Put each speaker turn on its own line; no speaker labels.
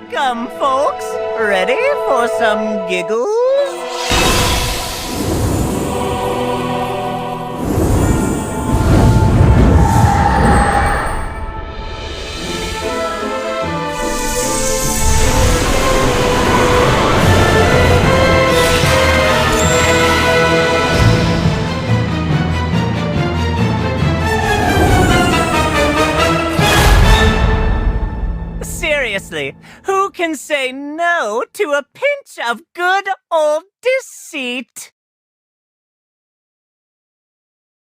Welcome, folks. Ready for some giggles? Seriously, who can say no to a pinch of good old deceit?